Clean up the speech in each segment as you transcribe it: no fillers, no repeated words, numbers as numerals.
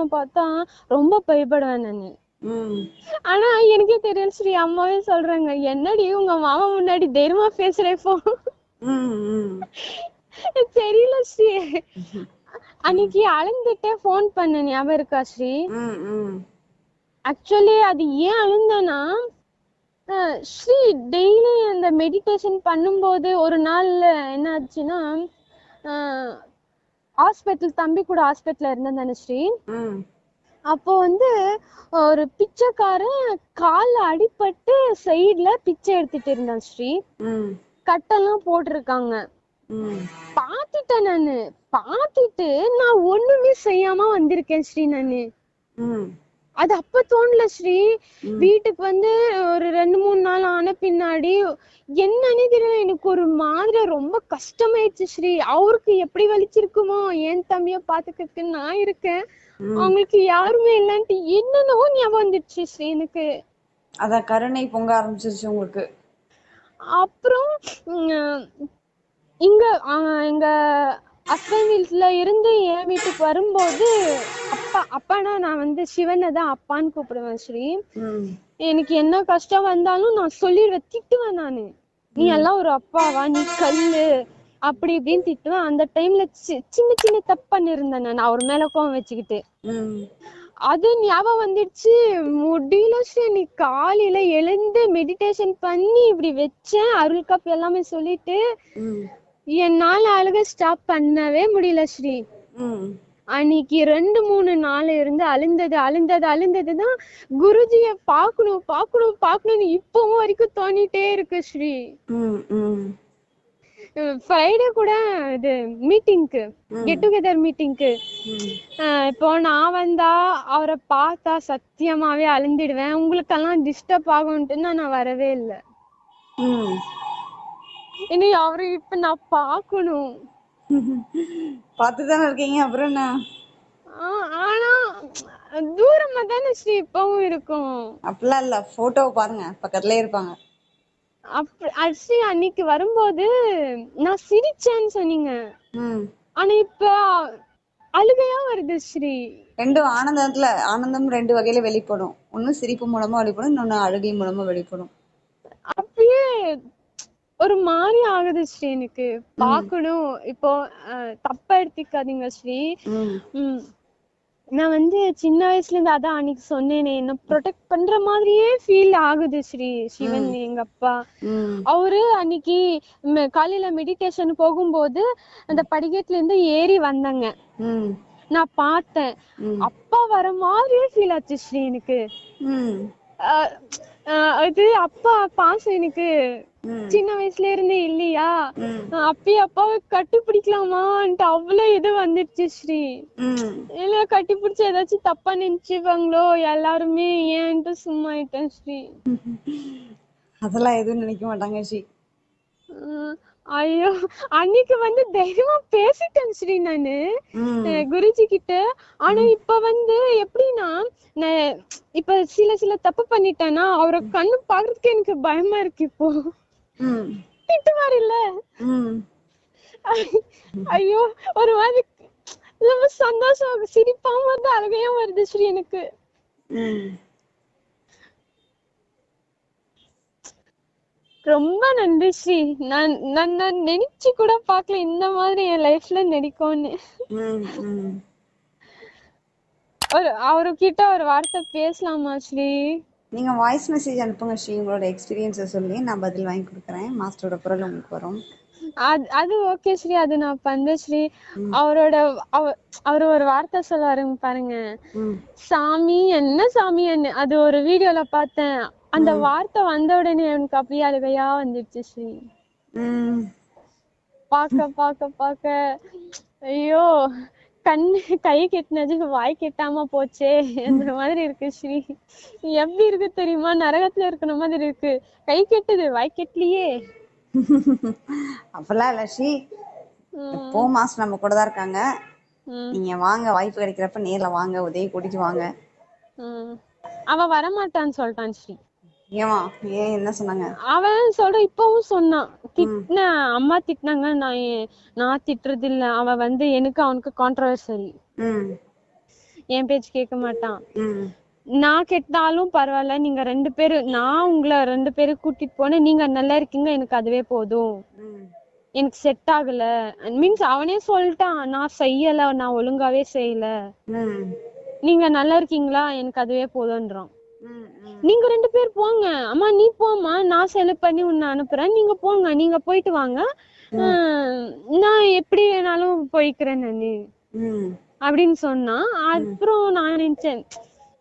திட்டுவாங்க பார்த்தா ரொம்ப பயப்படுவேன் நானு. ம் ஆனா எனக்கே தெரியல ஸ்ரீ, அம்மாவே சொல்றாங்க, என்னடி உங்க மாமா முன்னாடி தைரியமா பேசுறே இப்போ. ம் ம் தெரியல ஸ்ரீ. ம் அன்னைக்கு அழுந்துட்டே போன் பண்ண ஞாபகம் இருக்கா ஸ்ரீ? ம் ம் ஆக்சுவலி அது ஏன் அழுந்தேன்னா, ஸ்ரீ டெய்லி அந்த மெடிடேஷன் பண்ணும்போது ஒரு நாள்ல என்ன ஆச்சுன்னா, ஹாஸ்பிட்டல் தம்பி கூட ஹாஸ்பிட்டல்ல இருந்தேன் தானே ஸ்ரீ. ம் அப்போ வந்து ஒரு பிச்சைக்காரன் கால்ல அடிபட்டு சைடுல பிச்சை எடுத்துட்டு இருந்தான் ஸ்ரீ. ம் கட்டெல்லாம் போட்டிருக்காங்க. ம் பாத்துட்டேன் நானு. பாத்துட்டு நான் ஒண்ணுமே செய்யாம வந்திருக்கேன் ஸ்ரீ நானு. ம் அது அப்ப தோணல ஸ்ரீ. ம் வீட்டுக்கு வந்து ஒரு 2-3 நாள் ஆன பின்னாடி என்னன்னே தெரியல, எனக்கு ஒரு மாதிரி ரொம்ப கஷ்டமாயிடுச்சு ஸ்ரீ. அவருக்கு எப்படி வலிச்சிருக்குமோ, என் தம்பிய பாத்துக்கிறதுக்கு நான் இருக்கேன், ம் அவங்களுக்கு யாருமே இல்லன்ட்டு என்னென்னவோ ஞாபகம் வந்துடுச்சு ஸ்ரீ எனக்கு. அதான் கருணை பொங்க ஆரம்பிச்சிருச்சு உங்களுக்கு. அப்புறம் இங்க எங்க ஹஸ்பண்ட் வீட்டுல இருந்து என் வீட்டுக்கு வரும்போது, அப்பானா நான் வந்து சிவனை தான் அப்பான்னு கூப்பிடுவேன் ஸ்ரீ. ம் எனக்கு என்ன கஷ்டம் வந்தாலும் நான் சொல்லிடுவேன், திட்டுவேன் நானு. நீ ம் எல்லாம் ஒரு அப்பாவா, நீ கல்லு, அப்படி இப்படின்னு திட்டுவேன். அந்த டைம்ல சின்ன சின்ன தப்பு பண்ணிருந்தேன் நான் அவர் மேல கோவம் வச்சுக்கிட்டு. ம் அது ஞாபகம் வந்துடுச்சு. முடியல ஸ்ரீ, நீ காலையில எழுந்து மெடிடேஷன் பண்ணி இப்படி வச்சேன், அருள் காப்பு எல்லாமே சொல்லிட்டு ம் என்னால அழுக ஸ்டாப் பண்ணவே முடியல ஸ்ரீ. ம் அன்னைக்கு 2-3 நாள் இருந்து அழுந்ததுதான் குருஜிய பாக்கணும் பாக்கணும் பாக்கணும்னு இப்பவும் வரைக்கும் தோணிட்டே இருக்கு ஸ்ரீ. ம் ம் ஃப்ரைடே கூட இது மீட்டிங்க்கு, கெட் டுகெதர் மீட்டிங்க்கு இப்போ நான் வந்தா அவரை பார்த்தா சத்தியமாவே அழுந்திடுவேன். உங்களுக்கெல்லாம் டிஸ்டர்ப் ஆகும்ட்டு நான் வரவே இல்லை. ம் இனி அவரு இப்ப நான் பாக்கணும். பார்த்துதானே இருக்கீங்க, அப்புறம் என்ன? ஆனா தூரமா தானே ஸ்ரீ இப்பவும் இருக்கும். அப்படிலாம் இல்ல, போட்டோவை பாருங்க, பக்கத்துலயே இருப்பாங்க. ஸ்ரீ அன்னைக்கு வரும்போது நான் சிரிச்சேன்னு சொன்னீங்க, ம் ஆனா இப்ப அழுகையா வருது ஸ்ரீ. ரெண்டும் ஆனந்தம் 2 வகையில வெளிப்படும். ஒண்ணு சிரிப்பு மூலமா வெளிப்படும், இன்னொன்னு அழுகை மூலமா வெளிப்படும். அப்படியே ஒரு மாதிரி ஆகுது ஸ்ரீ எனக்கு. பாக்கணும் இப்போ. தப்பா எடுத்துக்காதீங்க ஸ்ரீ. ம் நான் வந்து சின்ன வயசுல இருந்து அதான் அன்னைக்கு சொன்னேனே, என்ன ப்ரொடெக்ட் பண்ற மாதிரியே ஃபீல் ஆகுது ஸ்ரீ. சிவன் எங்க அப்பா, அவரு அன்னைக்கு காலையில மெடிடேஷன் போகும்போது அந்த படிக்கட்டுல இருந்து ஏறி வந்தாங்க. நான் பார்த்தேன், அப்பா வர மாதிரியே ஃபீல் ஆச்சு ஸ்ரீ எனக்கு. அது அப்பா பாசம் எனக்கு சின்ன வயசுல இருந்தே இல்லையா, அப்பயே அப்பாவை கட்டி பிடிக்கலாமான்ட்டு அவ்வளவு இது வந்துடுச்சு ஸ்ரீ. இல்ல கட்டி பிடிச்சி ஏதாச்சும் தப்பா நினைச்சுப்பாங்களோ எல்லாருமே, ஏன்ட்டு சும்மா ஆயிட்டேன் ஸ்ரீ. அதெல்லாம் எதுவும் நினைக்க மாட்டாங்க ஸ்ரீ. ஐயோ, அன்னைக்கு வந்து தைரியமா பேசிட்டேன் ஸ்ரீ நானு குருஜி கிட்ட. ஆனா இப்ப வந்து எப்படின்னா, நான் இப்ப சில தப்பு பண்ணிட்டேன்னா அவரை கண்ணு பாக்குறதுக்கு எனக்கு பயமா இருக்கு இப்போ. திட்டுவாரு இல்ல, ஐயோ ஒரு மாதிரி ரொம்ப சந்தோஷம், சிரிப்பாம வந்து அழகையா வருது ஸ்ரீ எனக்கு. ரொம்ப நன்றி ஸ்ரீ. நான் நினைச்சு கூட பாக்கல இந்த மாதிரி என் லைஃப்ல நடிக்கும்னு. அவர்கிட்ட ஒரு வார்த்தை பேசலாமா ஸ்ரீ? நீங்க வாய்ஸ் மெசேஜ் அனுப்புங்க ஸ்ரீ, உங்களோட எக்ஸ்பீரியன்ஸை சொல்லி நான் பதில் வாங்கி கொடுக்குறேன். மாஸ்டரோட குரல் உங்களுக்கு வரும். அது ஓகே ஸ்ரீ, அது நான் பண்றேன் ஸ்ரீ. அவரு ஒரு வார்த்தை சொல்லுவாருங்க பாருங்க, சாமி என்ன சாமி என்ன, அது ஒரு வீடியோல பார்த்தேன். அந்த வார்த்தை வந்த உடனே எனக்கு அப்படியே அழுகையா வந்துடுச்சு ஸ்ரீ. பாக்க பாக்க பாக்க ஐயோ, கை கெட்டினது வாய் கெட்டாம போச்சே அந்த மாதிரி இருக்கு ஸ்ரீ. எப்படி இருக்கு தெரியுமா, நரகத்துல இருக்கிற மாதிரி இருக்கு. கை கெட்டுது, வாய் கெட்டலையே. அப்பெல்லாம் இல்ல ஸ்ரீ, எப்போ மாஸ்டர் நம்ம கூட தான் இருக்காங்க. நீங்க வாங்க, வாய்ப்பு கிடைக்கிறப்ப நேர்ல வாங்க, உதவி கூட்டிட்டு வாங்க. அவன் வரமாட்டான்னு சொல்லிட்டான் ஸ்ரீ. ஏமா, ஏன், என்ன சொன்னாங்க? அவன் சொல்ற இப்பவும் சொன்னான், திட்டின அம்மா திட்டினாங்க, நான் திட்டுறது இல்ல, அவன் வந்து எனக்கு அவனுக்கு கான்ட்ரவர்சரி. என் பேச்சு கேட்க மாட்டான். ம் நான் கெட்டாலும் பரவாயில்ல, நீங்க 2 பேரு, நான் உங்களை 2 பேரு கூட்டிட்டு போனேன், நீங்க நல்லா இருக்கீங்க, எனக்கு அதுவே போதும், ம் எனக்கு செட் ஆகல. மீன்ஸ் அவனே சொல்லிட்டான், நான் செய்யல, நான் ஒழுங்காவே செய்யல, ம் நீங்க நல்லா இருக்கீங்களா, எனக்கு அதுவே போதும்ன்றான். ம் ம் நீங்க 2 பேர் போங்க, அம்மா நீ போம்மா, நான் செலக்ட் பண்ணி உன்னை அனுப்புறேன், நீங்க போங்க, நீங்க போயிட்டு வாங்க, நான் எப்படி வேணாலும் போய்க்கிறேன் நானு ம் அப்படின்னு சொன்னா. அப்புறம் நான் நினைச்சேன்,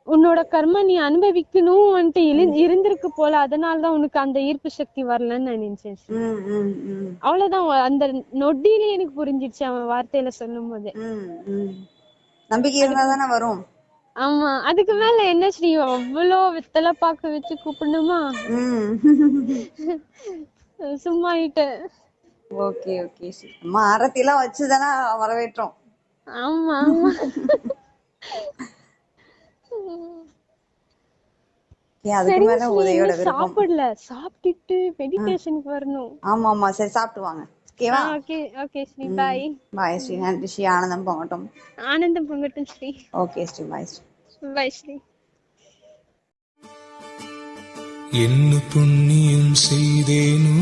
உன்னோட கர்ம நீ அனுபவிக்கணும் வந்துட்டு இருந்திருக்கு போல, அதனாலதான் உனக்கு அந்த ஈர்ப்பு சக்தி வரலன்னு நான் நினைச்சேன். ம் ம் ம் அவ்வளவுதான், அந்த நொடியிலே எனக்கு புரிஞ்சிடுச்சு அவன் வார்த்தையில சொல்லும் போது. ம் ம் நம்பிக்கை இருந்தா தானே வரும். ஆமா, அதுக்கு மேல என்ன ஸ்ரீ, அவ்வளோ வெத்தலை பாக்க வச்சு கூப்பிடணுமா? ம் சும்மா ஆயிட்டேன். ஓகே ஓகே சரி. அம்மா ஆரத்தி எல்லாம் வச்சுதானே வரவேற்றோம். ஆமா ஆமா. அதுக்கு சரி மேல ஸ்ரீ, உதயோட இன்னும் விருப்பம். சாப்பிடல, சாப்பிட்டுட்டு மெடிடேஷனுக்கு வரணும். ஆமா ஆமா சரி சாப்பிட்டு வாங்க. ஓகேவா? ஓகே ஓகே ஸ்ரீ, பாய். பாய் ஸ்ரீ. நன்றி ஸ்ரீ. ஆனந்தம் போகட்டும். ஆனந்தம் பொங்கட்டும் ஸ்ரீ. ஓகே ஸ்ரீ. பாய் ஸ்ரீ. பாய் ஸ்ரீ. என்ன புண்ணியம் செய்தேனோ